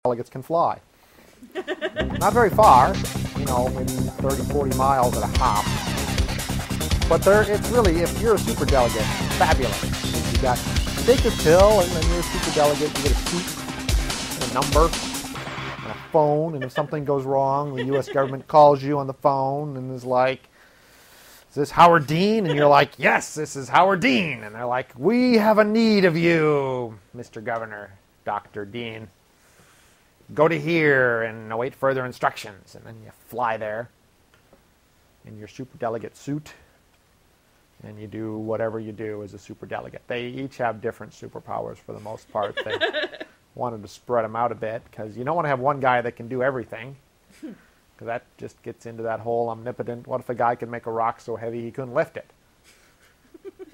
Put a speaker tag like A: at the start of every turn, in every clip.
A: delegates can fly. Not very far, maybe 30, 40 miles at a hop. But it's really, if you're a superdelegate, fabulous. You take this pill, and then you're a superdelegate. You get a seat, and a number, and a phone, and if something goes wrong, the U.S. government calls you on the phone and is like, "Is this Howard Dean?" And you're like, "Yes, this is Howard Dean." And they're like, "We have a need of you, Mr. Governor, Dr. Dean. Go to here and await further instructions." And then you fly there in your superdelegate suit, and you do whatever you do as a superdelegate. They each have different superpowers for the most part. They wanted to spread them out a bit because you don't want to have one guy that can do everything, because that just gets into that whole omnipotent, what if a guy could make a rock so heavy he couldn't lift it?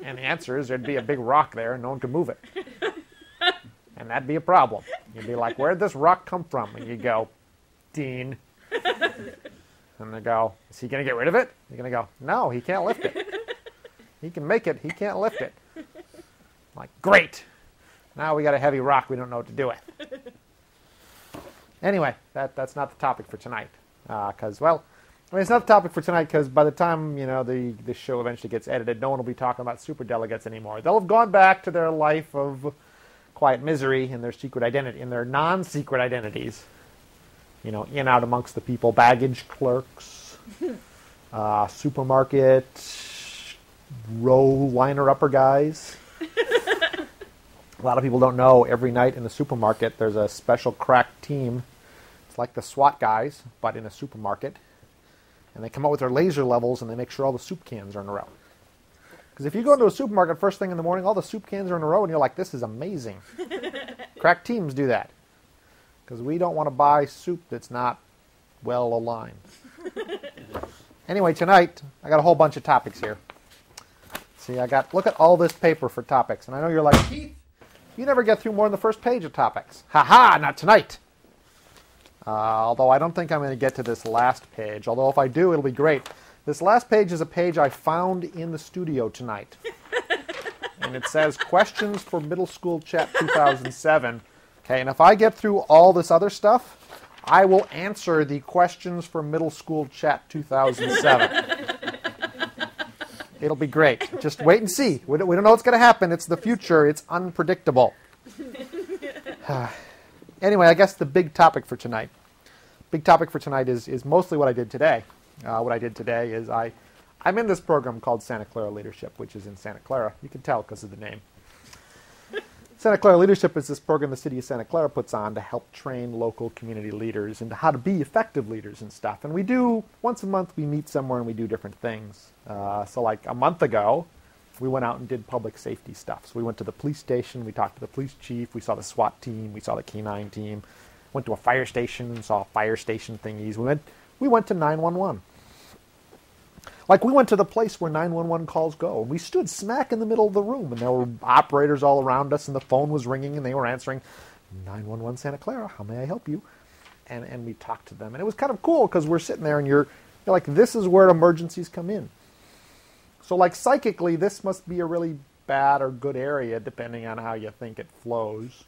A: And the answer is there'd be a big rock there and no one could move it. And that'd be a problem. You'd be like, "Where'd this rock come from?" And you go, "Dean." And they go, "Is he going to get rid of it?" You're going to go, "No, he can't lift it. He can make it, he can't lift it." Like, great. Now we got a heavy rock we don't know what to do with. Anyway, that's not the topic for tonight. It's not the topic for tonight because by the time, the show eventually gets edited, no one will be talking about superdelegates anymore. They'll have gone back to their life of quiet misery in their secret identity, in their non-secret identities. In and out amongst the people, baggage clerks, supermarket, row liner-upper guys. A lot of people don't know, every night in the supermarket there's a special crack team. It's like the SWAT guys, but in a supermarket. And they come out with their laser levels and they make sure all the soup cans are in a row. Because if you go into a supermarket first thing in the morning, all the soup cans are in a row and you're like, "This is amazing." Crack teams do that. Because we don't want to buy soup that's not well aligned. Anyway, tonight I got a whole bunch of topics here. See, look at all this paper for topics. And I know you're like, "Keith, you never get through more than the first page of topics." Ha-ha, not tonight. Although I don't think I'm going to get to this last page. Although if I do, it'll be great. This last page is a page I found in the studio tonight. And it says, "Questions for Middle School Chat 2007. Okay, and if I get through all this other stuff, I will answer the Questions for Middle School Chat 2007. It'll be great. Just wait and see. We don't know what's going to happen. It's the future. It's unpredictable. Anyway, I guess the big topic for tonight. Big topic for tonight is mostly what I did today. What I did today is I'm in this program called Santa Clara Leadership, which is in Santa Clara. You can tell because of the name. Santa Clara Leadership is this program the city of Santa Clara puts on to help train local community leaders into how to be effective leaders and stuff. And we do, once a month, we meet somewhere and we do different things. So like a month ago, we went out and did public safety stuff. So we went to the police station, we talked to the police chief, we saw the SWAT team, we saw the K-9 team, went to a fire station and saw fire station thingies. We went to 911. Like, we went to the place where 911 calls go. We stood smack in the middle of the room, and there were operators all around us, and the phone was ringing, and they were answering, "911 Santa Clara, how may I help you?" And we talked to them. And it was kind of cool, because we're sitting there, and you're like, this is where emergencies come in. So, like, psychically, this must be a really bad or good area, depending on how you think it flows.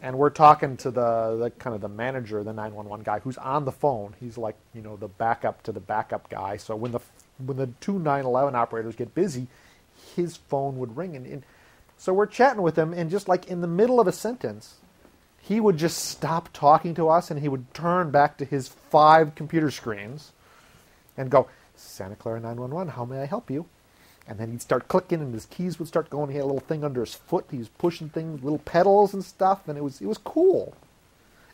A: And we're talking to the kind of the manager, the 911 guy, who's on the phone. He's like, the backup to the backup guy. So when the two 911 operators get busy, his phone would ring. And so we're chatting with him, and just like in the middle of a sentence, he would just stop talking to us, and he would turn back to his 5 computer screens and go, "Santa Clara 911, how may I help you?" And then he'd start clicking, and his keys would start going. He had a little thing under his foot. He was pushing things, little pedals and stuff, and it was cool.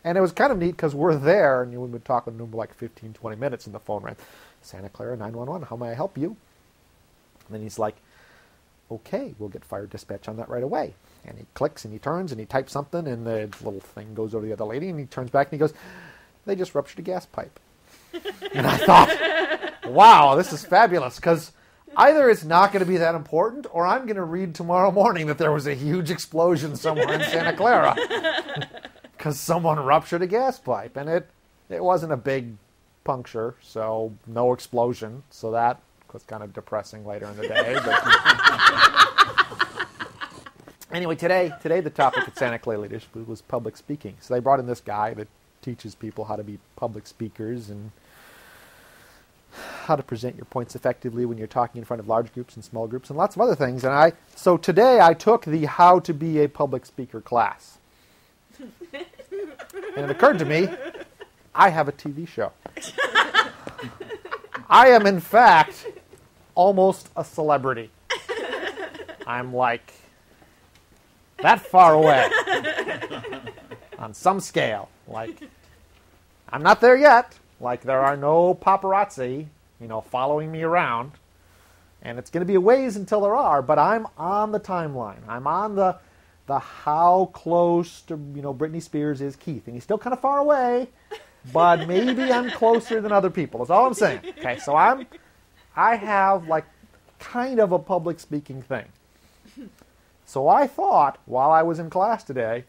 A: And it was kind of neat because we're there, and we've been talking to him for like 15, 20 minutes, and the phone rang. "Santa Clara 911, how may I help you?" And then he's like, "Okay, we'll get fire dispatch on that right away." And he clicks, and he turns, and he types something, and the little thing goes over to the other lady, and he turns back, and he goes, "They just ruptured a gas pipe." And I thought, wow, this is fabulous, because either it's not going to be that important, or I'm going to read tomorrow morning that there was a huge explosion somewhere in Santa Clara because someone ruptured a gas pipe. And it wasn't a big puncture, so no explosion. So that was kind of depressing later in the day. But Anyway, today the topic at Santa Clara Leadership was public speaking. So they brought in this guy that teaches people how to be public speakers and how to present your points effectively when you're talking in front of large groups and small groups and lots of other things. So today I took the How to Be a Public Speaker class. And it occurred to me, I have a TV show. I am, in fact, almost a celebrity. I'm like that far away on some scale. Like, I'm not there yet. Like, there are no paparazzi, following me around. And it's going to be a ways until there are, but I'm on the timeline. I'm on the how close to, Britney Spears is Keith. And he's still kind of far away, but maybe I'm closer than other people. That's all I'm saying. Okay, so I have, like, kind of a public speaking thing. So I thought, while I was in class today,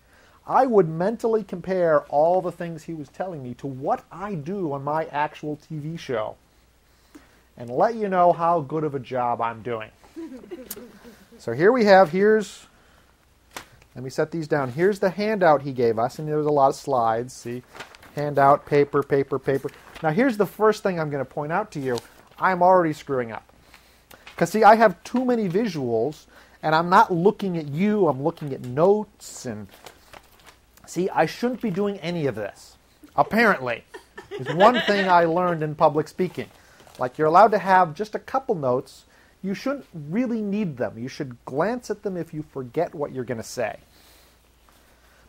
A: I would mentally compare all the things he was telling me to what I do on my actual TV show and let you know how good of a job I'm doing. So here we have, let me set these down. Here's the handout he gave us, and there's a lot of slides. See, handout, paper, paper, paper. Now here's the first thing I'm going to point out to you. I'm already screwing up. Because see, I have too many visuals, and I'm not looking at you, I'm looking at notes, and see, I shouldn't be doing any of this. Apparently. There's one thing I learned in public speaking. Like, you're allowed to have just a couple notes. You shouldn't really need them. You should glance at them if you forget what you're going to say.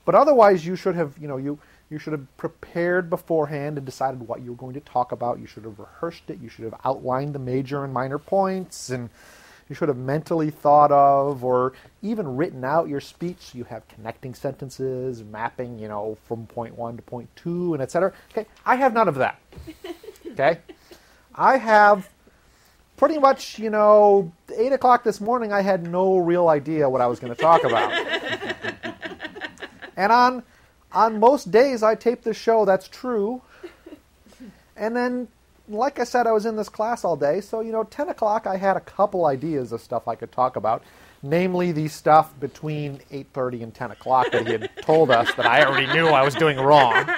A: But otherwise, you should have, you should have prepared beforehand and decided what you were going to talk about. You should have rehearsed it. You should have outlined the major and minor points, and you should have mentally thought of or even written out your speech so you have connecting sentences, mapping, from point 1 to point 2, and etc. Okay, I have none of that. Okay? I have pretty much, 8 o'clock this morning, I had no real idea what I was going to talk about. And on most days I tape this show, that's true. And then, like I said, I was in this class all day, so, 10 o'clock I had a couple ideas of stuff I could talk about, namely the stuff between 8:30 and 10 o'clock that he had told us that I already knew I was doing wrong.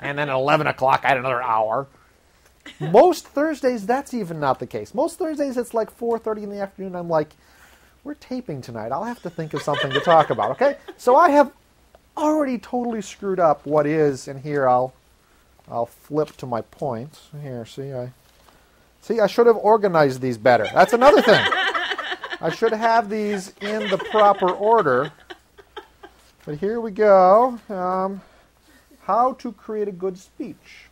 A: And then at 11 o'clock I had another hour. Most Thursdays, that's even not the case. Most Thursdays it's like 4:30 in the afternoon. I'm like, we're taping tonight. I'll have to think of something to talk about, okay? So I have already totally screwed up what is, and here I'll flip to my points. Here, see, I should have organized these better. That's another thing. I should have these in the proper order. But here we go. How to create a good speech.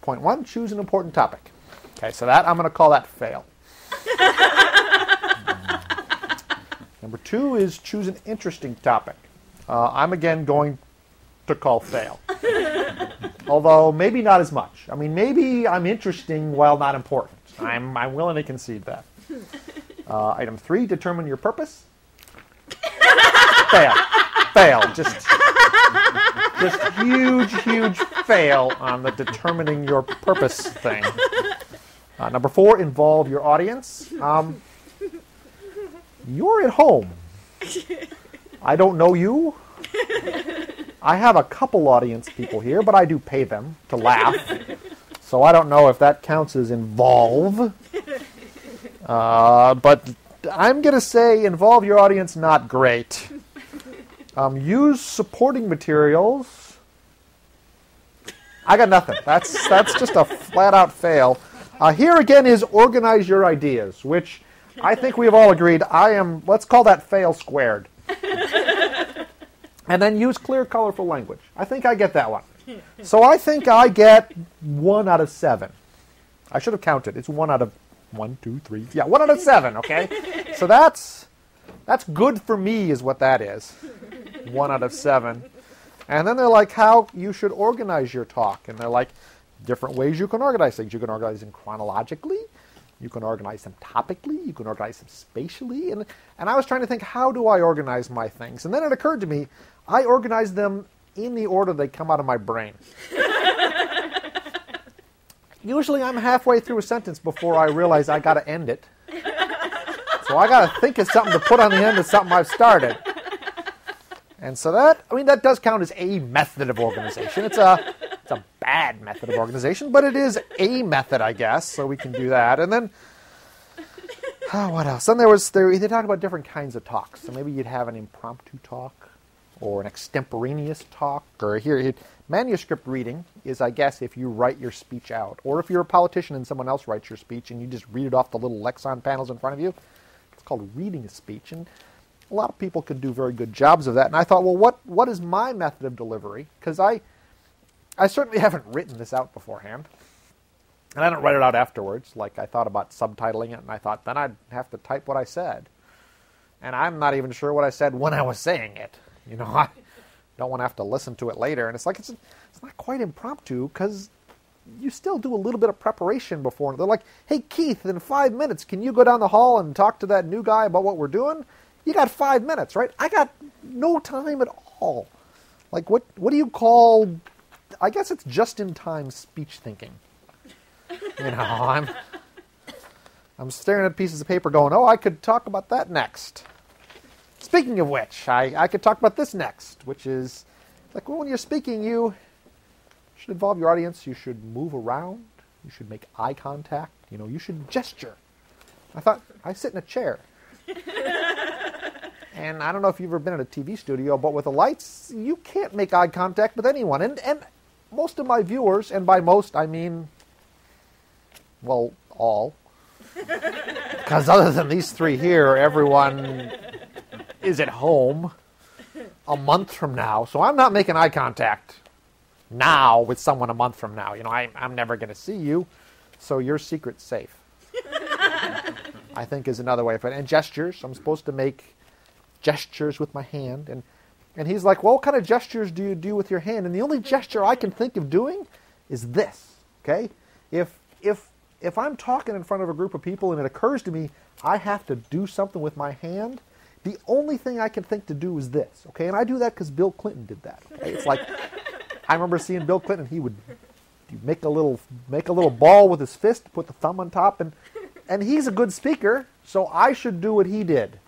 A: Point 1, choose an important topic. Okay, so that I'm going to call that fail. Number 2 is choose an interesting topic. I'm again going to call fail. Although maybe not as much. I mean, maybe I'm interesting while not important. I'm willing to concede that. Item 3, determine your purpose. Fail. Fail. Just huge fail on the determining your purpose thing. Number 4, involve your audience. You're at home. I don't know you. I have a couple audience people here, but I do pay them to laugh. So I don't know if that counts as involve. But I'm going to say involve your audience, not great. Use supporting materials. I got nothing. That's just a flat-out fail. Here again is organize your ideas, which I think we have all agreed let's call that fail squared. And then use clear, colorful language. I think I get that one. So I think I get 1 out of 7. I should have counted. It's 1 out of 1, 2, 3. Yeah, 1 out of 7, okay? So that's good for me is what that is. 1 out of 7. And then they're like, how you should organize your talk. And they're like, different ways you can organize things. You can organize them chronologically. You can organize them topically. You can organize them spatially. And I was trying to think, how do I organize my things? And then it occurred to me, I organize them in the order they come out of my brain. Usually I'm halfway through a sentence before I realize I got to end it. So I got to think of something to put on the end of something I've started. And so that does count as a method of organization. It's a bad method of organization, but it is a method, I guess, so we can do that. And then, what else? Then they talk about different kinds of talks. So maybe you'd have an impromptu talk or an extemporaneous talk. Or manuscript reading is, I guess, if you write your speech out. Or if you're a politician and someone else writes your speech and you just read it off the little Lexon panels in front of you. It's called reading a speech. And a lot of people can do very good jobs of that. And I thought, well, what is my method of delivery? Because I certainly haven't written this out beforehand. And I don't write it out afterwards. Like, I thought about subtitling it, and I thought, then I'd have to type what I said. And I'm not even sure what I said when I was saying it. You know, I don't want to have to listen to it later. And it's like, it's not quite impromptu, because you still do a little bit of preparation before. They're like, hey, Keith, in 5 minutes, can you go down the hall and talk to that new guy about what we're doing? You got 5 minutes, right? I got no time at all. Like, what do you call... I guess it's just-in-time speech thinking. You know, I'm staring at pieces of paper going, oh, I could talk about that next. Speaking of which, I could talk about this next, which is, like, well, when you're speaking, you should involve your audience. You should move around. You should make eye contact. You know, you should gesture. I thought, I sit in a chair. And I don't know if you've ever been in a TV studio, but with the lights, you can't make eye contact with anyone. And most of my viewers, and by most I mean, well, all. Because other than these three here, everyone is at home a month from now. So I'm not making eye contact now with someone a month from now. You know, I'm never going to see you, so your secret's safe. I think is another way of it. And gestures. I'm supposed to make gestures with my hand. And he's like, well, what kind of gestures do you do with your hand? And the only gesture I can think of doing is this, okay? If I'm talking in front of a group of people and it occurs to me I have to do something with my hand, the only thing I can think to do is this, okay? And I do that because Bill Clinton did that. Okay? It's like, I remember seeing Bill Clinton, he would make a little ball with his fist, put the thumb on top, and he's a good speaker, so I should do what he did.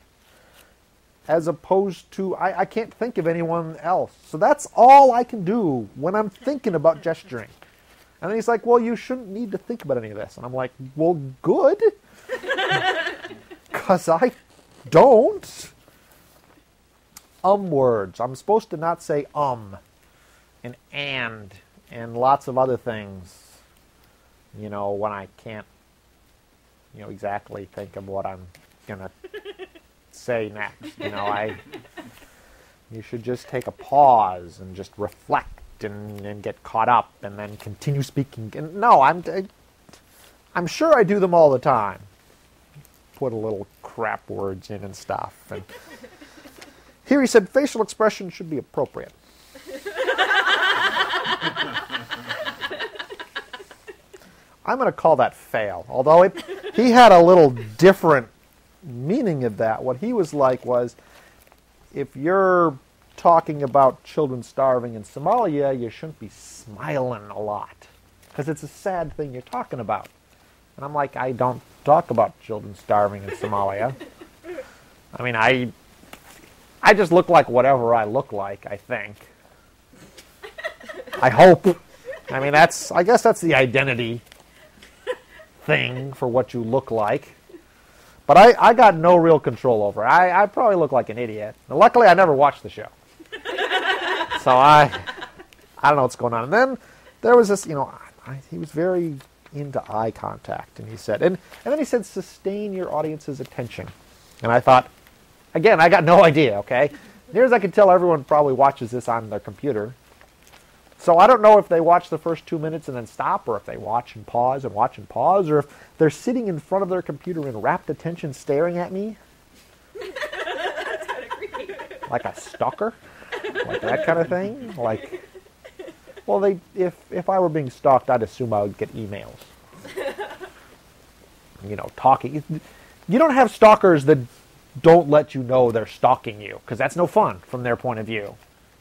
A: As opposed to, I can't think of anyone else. So that's all I can do when I'm thinking about gesturing. And then he's like, well, you shouldn't need to think about any of this. And I'm like, well, good. Because I don't. Words. I'm supposed to not say and lots of other things, you know, when I can't, you know, exactly think of what I'm going to say next. You know, you should just take a pause and just reflect and get caught up and then continue speaking. And no, I'm sure I do them all the time. Put a little crap words in and stuff. And here he said facial expression should be appropriate. I'm going to call that fail. Although he had a little different meaning of that. What he was like was, if you're talking about children starving in Somalia, you shouldn't be smiling a lot, because it's a sad thing you're talking about. And I'm like, I don't talk about children starving in Somalia. I mean, I just look like whatever I look like, I think. I hope. I mean, I guess that's the identity thing for what you look like. But I got no real control over it. I probably look like an idiot. Now, luckily, I never watched the show. So I don't know what's going on. And then there was this, you know, he was very into eye contact. And he said, and then he said, sustain your audience's attention. And I thought, again, I got no idea, okay? Near as I can tell, everyone probably watches this on their computer. So I don't know if they watch the first 2 minutes and then stop, or if they watch and pause, or if they're sitting in front of their computer in rapt attention staring at me.
B: That's kind of creepy.
A: Like a stalker? Like that kind of thing? Like, well, if I were being stalked, I'd assume I would get emails. You know, talking. You don't have stalkers that don't let you know they're stalking you, because that's no fun from their point of view.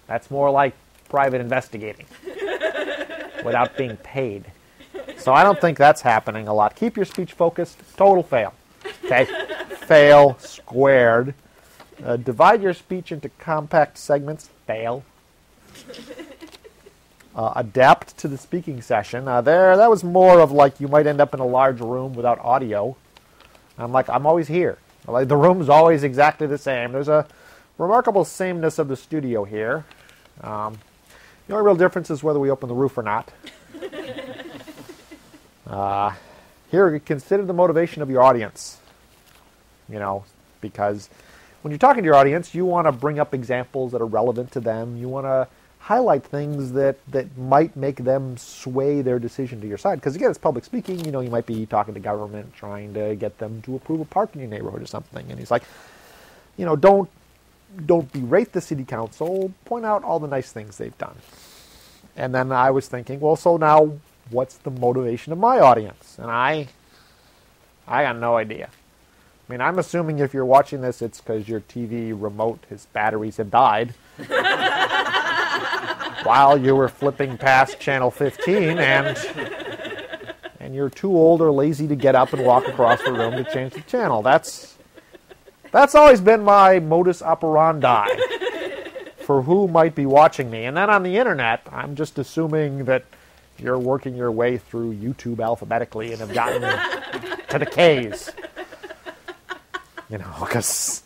A: That's more like private investigating without being paid. So I don't think that's happening a lot. Keep your speech focused. Total fail. Okay? Fail squared. Divide your speech into compact segments. Fail. Adapt to the speaking session. That was more of like you might end up in a large room without audio. I'm like, I'm always here. Like the room's always exactly the same. There's a remarkable sameness of the studio here. The only real difference is whether we open the roof or not. Here, consider the motivation of your audience. Because when you're talking to your audience, you want to bring up examples that are relevant to them. You want to highlight things that might make them sway their decision to your side. Because again, it's public speaking. You might be talking to government, trying to get them to approve a park in your neighborhood or something. And he's like, don't berate the city council. Point out all the nice things they've done. And then I was thinking, well, so now what's the motivation of my audience? And I got no idea. I mean, I'm assuming if you're watching this, it's because your TV remote, his batteries had died while you were flipping past channel 15, and you're too old or lazy to get up and walk across the room to change the channel. That's always been my modus operandi for who might be watching me. And then on the internet, I'm just assuming that you're working your way through YouTube alphabetically and have gotten to the K's. Because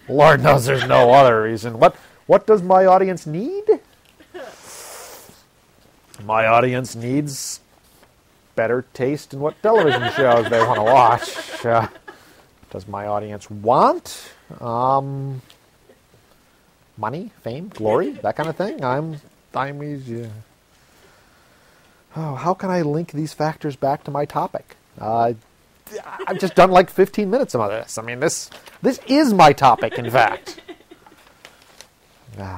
A: Lord knows there's no other reason. What does my audience need? My audience needs better taste in what television shows they want to watch. Does my audience want money, fame, glory, that kind of thing? How can I link these factors back to my topic? I've just done like 15 minutes of this. I mean, this is my topic, in fact.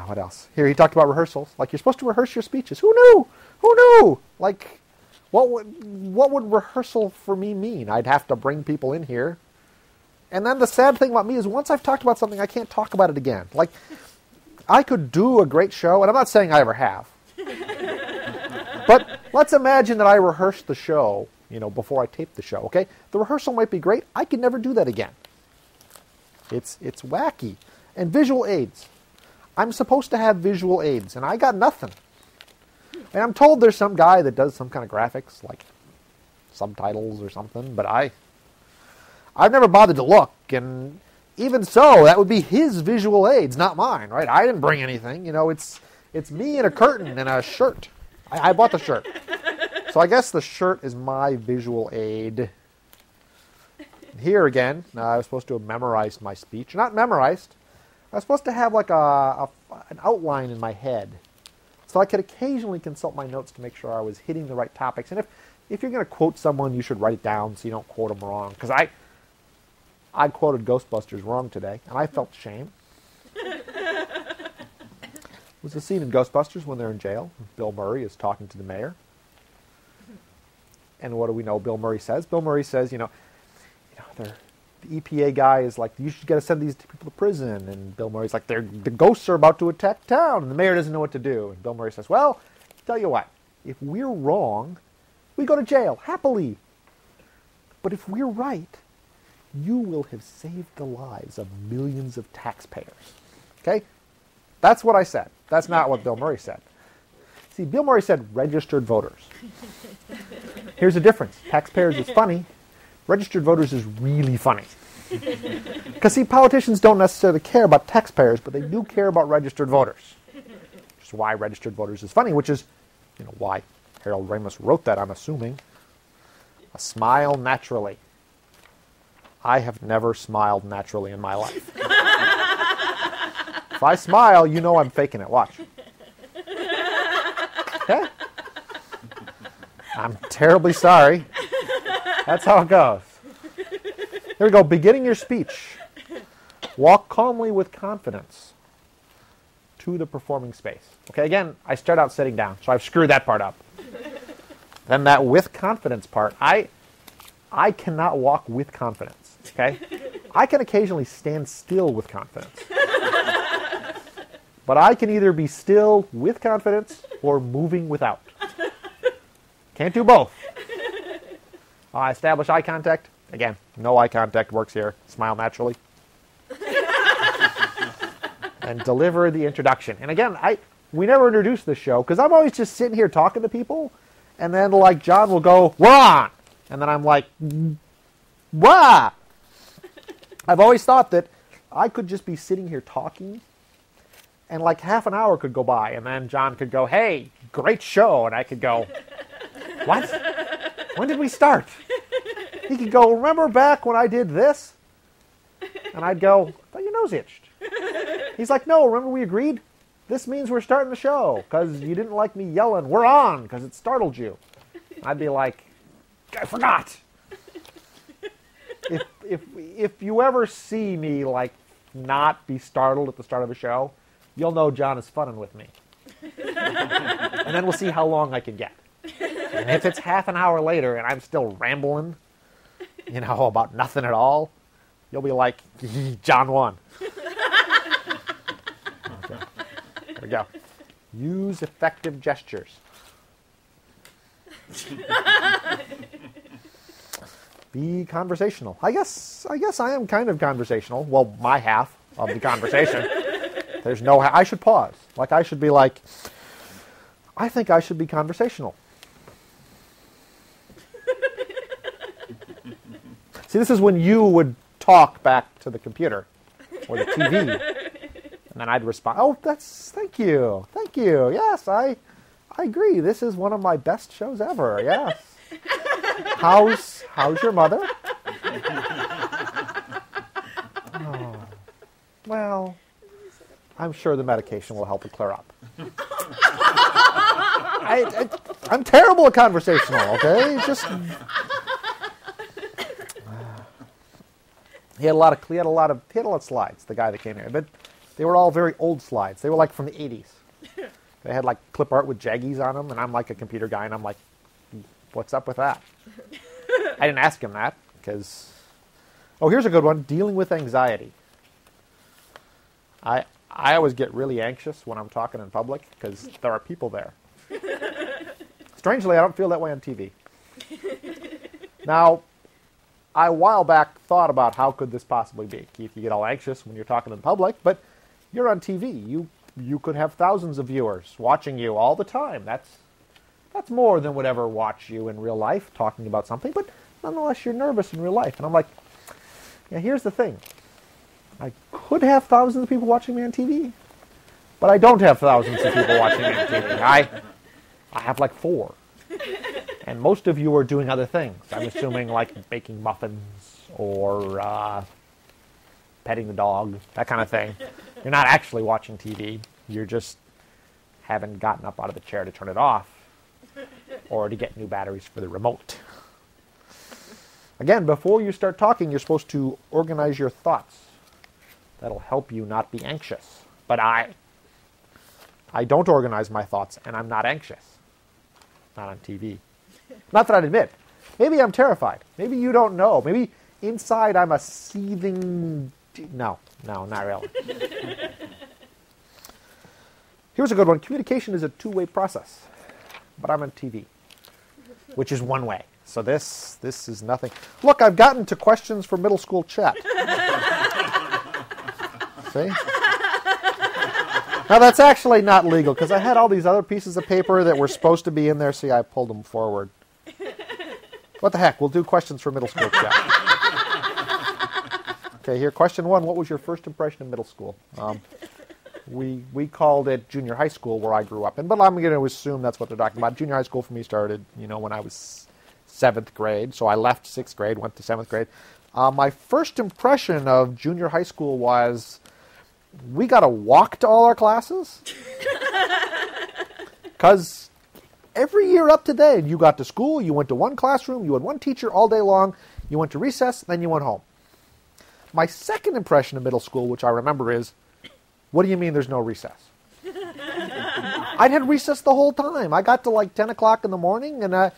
A: What else? Here, he talked about rehearsals. Like, you're supposed to rehearse your speeches. Who knew? Who knew? Like, what would rehearsal for me mean? I'd have to bring people in here. And then the sad thing about me is once I've talked about something, I can't talk about it again. Like, I could do a great show, and I'm not saying I ever have. But let's imagine that I rehearsed the show, before I taped the show, okay? The rehearsal might be great. I could never do that again. It's wacky. And visual aids. I'm supposed to have visual aids, and I got nothing. And I'm told there's some guy that does some kind of graphics, like subtitles or something, but I've never bothered to look, and even so, that would be his visual aids, not mine, right? I didn't bring anything. It's me and a curtain and a shirt. I bought the shirt. So I guess the shirt is my visual aid. Here again, I was supposed to have memorized my speech. Not memorized. I was supposed to have like an outline in my head. So I could occasionally consult my notes to make sure I was hitting the right topics. And if you're going to quote someone, you should write it down so you don't quote them wrong. Because I quoted Ghostbusters wrong today, and I felt shame. It was a scene in Ghostbusters when they're in jail. Bill Murray is talking to the mayor. And what do we know Bill Murray says? Bill Murray says, the EPA guy is like, you should get to send these people to prison. And Bill Murray's like, the ghosts are about to attack town. And the mayor doesn't know what to do. And Bill Murray says, well, tell you what, if we're wrong, we go to jail, happily. But if we're right, you will have saved the lives of millions of taxpayers. Okay? That's what I said. That's not what Bill Murray said. See, Bill Murray said registered voters. Here's the difference. Taxpayers is funny. Registered voters is really funny. Because, see, politicians don't necessarily care about taxpayers, but they do care about registered voters. Which is why registered voters is funny, which is, why Harold Ramis wrote that, I'm assuming. A smile naturally. I have never smiled naturally in my life. If I smile, I'm faking it. Watch. Okay? I'm terribly sorry. That's how it goes. Here we go. Beginning your speech. Walk calmly with confidence to the performing space. Okay, again, I start out sitting down, so I've screwed that part up. Then that with confidence part, I cannot walk with confidence. Okay? I can occasionally stand still with confidence. But I can either be still with confidence or moving without. Can't do both. I establish eye contact. Again, no eye contact works here. Smile naturally. And deliver the introduction. And again, we never introduce this show because I'm always just sitting here talking to people, and then like John will go, "We're on," and then I'm like, "What?" I've always thought that I could just be sitting here talking, and like half an hour could go by, and then John could go, "Hey, great show," and I could go, "What? When did we start?" He could go, "Remember back when I did this?" And I'd go, "I thought your nose itched." He's like, "No, remember we agreed? This means we're starting the show because you didn't like me yelling, 'We're on,' because it startled you." I'd be like, "I forgot." If you ever see me like not be startled at the start of a show, you'll know John is funning with me. And then we'll see how long I can get. And if it's half an hour later and I'm still rambling, about nothing at all, you'll be like, "John won." Okay. There we go. Use effective gestures. Be conversational. I guess I am kind of conversational. Well, my half of the conversation. There's no. I should pause. Like I should be like, I think I should be conversational. See, this is when you would talk back to the computer or the TV, and then I'd respond. "Oh, thank you. Yes, I agree. This is one of my best shows ever. Yes. How's your mother?" Oh, well, I'm sure the medication will help it clear up. I'm terrible at conversational. Okay, just. He had a lot of slides, the guy that came here, but they were all very old slides. They were like from the 80s. They had like clip art with jaggies on them, and I'm like a computer guy, and I'm like, "What's up with that?" I didn't ask him that because. Oh, here's a good one: dealing with anxiety. I always get really anxious when I'm talking in public because there are people there. Strangely, I don't feel that way on TV. Now, I a while back thought about how could this possibly be. Keith, you get all anxious when you're talking in public, but you're on TV. You could have thousands of viewers watching you all the time. That's more than would ever watch you in real life talking about something, but nonetheless you're nervous in real life. And I'm like, yeah, here's the thing. I could have thousands of people watching me on TV, but I don't have thousands of people watching me on TV. I have like 4. And most of you are doing other things. I'm assuming like baking muffins or petting the dog, that kind of thing. You're not actually watching TV. You're just haven't gotten up out of the chair to turn it off or to get new batteries for the remote. Again, before you start talking, you're supposed to organize your thoughts. That'll help you not be anxious. But I don't organize my thoughts, and I'm not anxious. Not on TV. Not that I'd admit. Maybe I'm terrified. Maybe you don't know. Maybe inside I'm a seething... No, not really. Here's a good one. Communication is a two-way process. But I'm on TV, which is one way. So this is nothing. Look, I've gotten to questions for middle school chat. See? Now, that's actually not legal, because I had all these other pieces of paper that were supposed to be in there. See, I pulled them forward. What the heck? We'll do questions for middle school chat. Okay, here, question 1. What was your first impression of middle school? We called it junior high school where I grew up in, but I'm going to assume that's what they're talking about. Junior high school for me started, when I was 7th grade. So I left 6th grade, went to 7th grade. My first impression of junior high school was we got to walk to all our classes. Because every year up to date, you got to school, you went to one classroom, you had one teacher all day long, you went to recess, then you went home. My second impression of middle school, which I remember, is, what do you mean there's no recess? I'd had recess the whole time. I got to like 10 o'clock in the morning, and I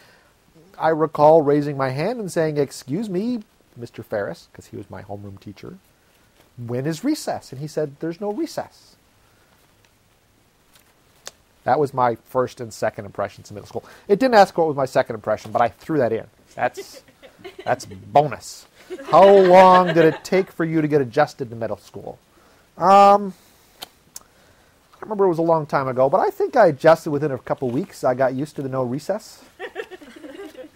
A: recall raising my hand and saying, "Excuse me, Mr. Ferris," because he was my homeroom teacher, "when is recess?" And he said, "There's no recess." That was my first and second impressions of middle school. It didn't ask what was my second impression, but I threw that in. That's bonus. How long did it take for you to get adjusted to middle school? I remember it was a long time ago, but I think I adjusted within a couple weeks. I got used to the no recess.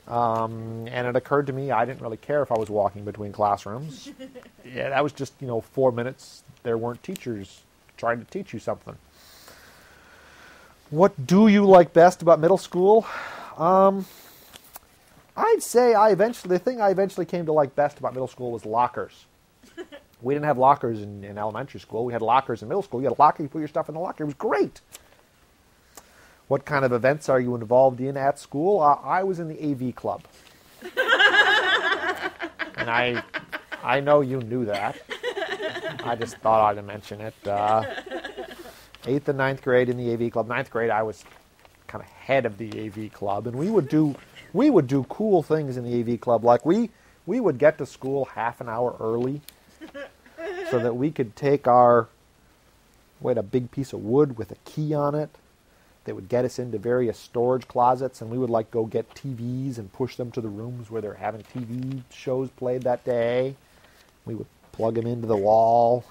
A: And it occurred to me I didn't really care if I was walking between classrooms. Yeah, that was just, 4 minutes. There weren't teachers trying to teach you something. What do you like best about middle school? I'd say the thing I eventually came to like best about middle school was lockers. We didn't have lockers in elementary school. We had lockers in middle school. You had a locker, you put your stuff in the locker. It was great. What kind of events are you involved in at school? I was in the AV club. And I know you knew that. I just thought I'd mention it. 8th and 9th grade in the AV club. 9th grade, I was kind of head of the AV club. And we would do cool things in the AV club. Like we would get to school half an hour early so that we could take we had a big piece of wood with a key on it. They would get us into various storage closets, and we would go get TVs and push them to the rooms where they're having TV shows played that day. We would plug them into the wall.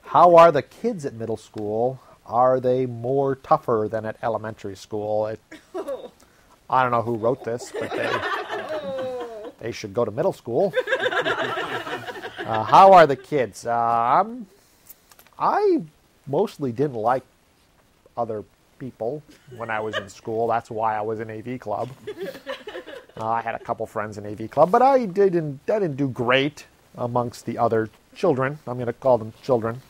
A: How are the kids at middle school? Are they more tougher than at elementary school? I don't know who wrote this, but they should go to middle school. How are the kids? I mostly didn't like other people when I was in school. That's why I was in AV club. I had a couple friends in AV club, but I didn't do great amongst the other children. I'm going to call them children.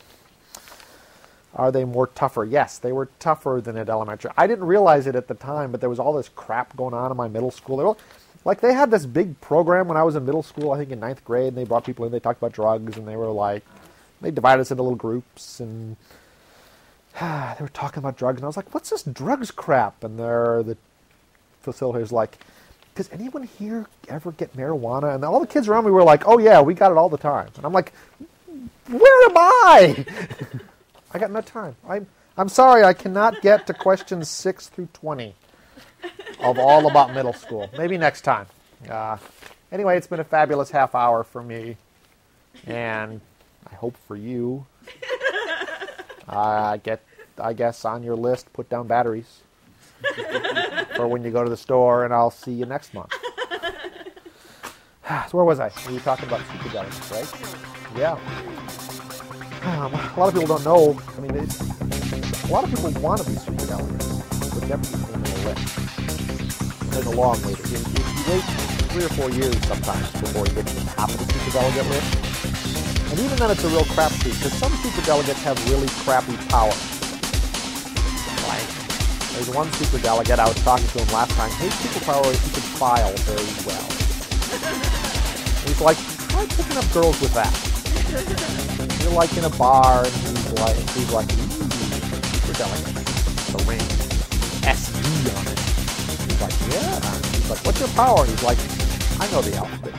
A: Are they more tougher? Yes, they were tougher than at elementary. I didn't realize it at the time, but there was all this crap going on in my middle school. They had this big program when I was in middle school, I think in 9th grade, and they brought people in, they talked about drugs, and they divided us into little groups, and they were talking about drugs, and I was like, what's this drugs crap? And the facilitator's like, does anyone here ever get marijuana? And all the kids around me were like, oh yeah, we got it all the time. And I'm like, where am I? I got no time. I'm sorry, I cannot get to questions 6 through 20 of all about middle school. Maybe next time. Anyway, it's been a fabulous half hour for me, and I hope for you. I guess on your list, put down batteries for when you go to the store, and I'll see you next month. So where was I? We were talking about superdelegates, right? Yeah. A lot of people don't know. I mean, a lot of people want to be superdelegates, but never became on the list. There's a long wait. You wait 3 or 4 years sometimes before you get to the top of the superdelegate list. And even then it's a real crapshoot, because some superdelegates have really crappy power. Like, there's one superdelegate, I was talking to him last time, his superpower is he can file very well. And he's like, try picking up girls with that. You're like in a bar, and he's like, superdelegate, the ring, SD on it. He's like, yeah. He's like, what's your power? And he's like, I know the alphabet.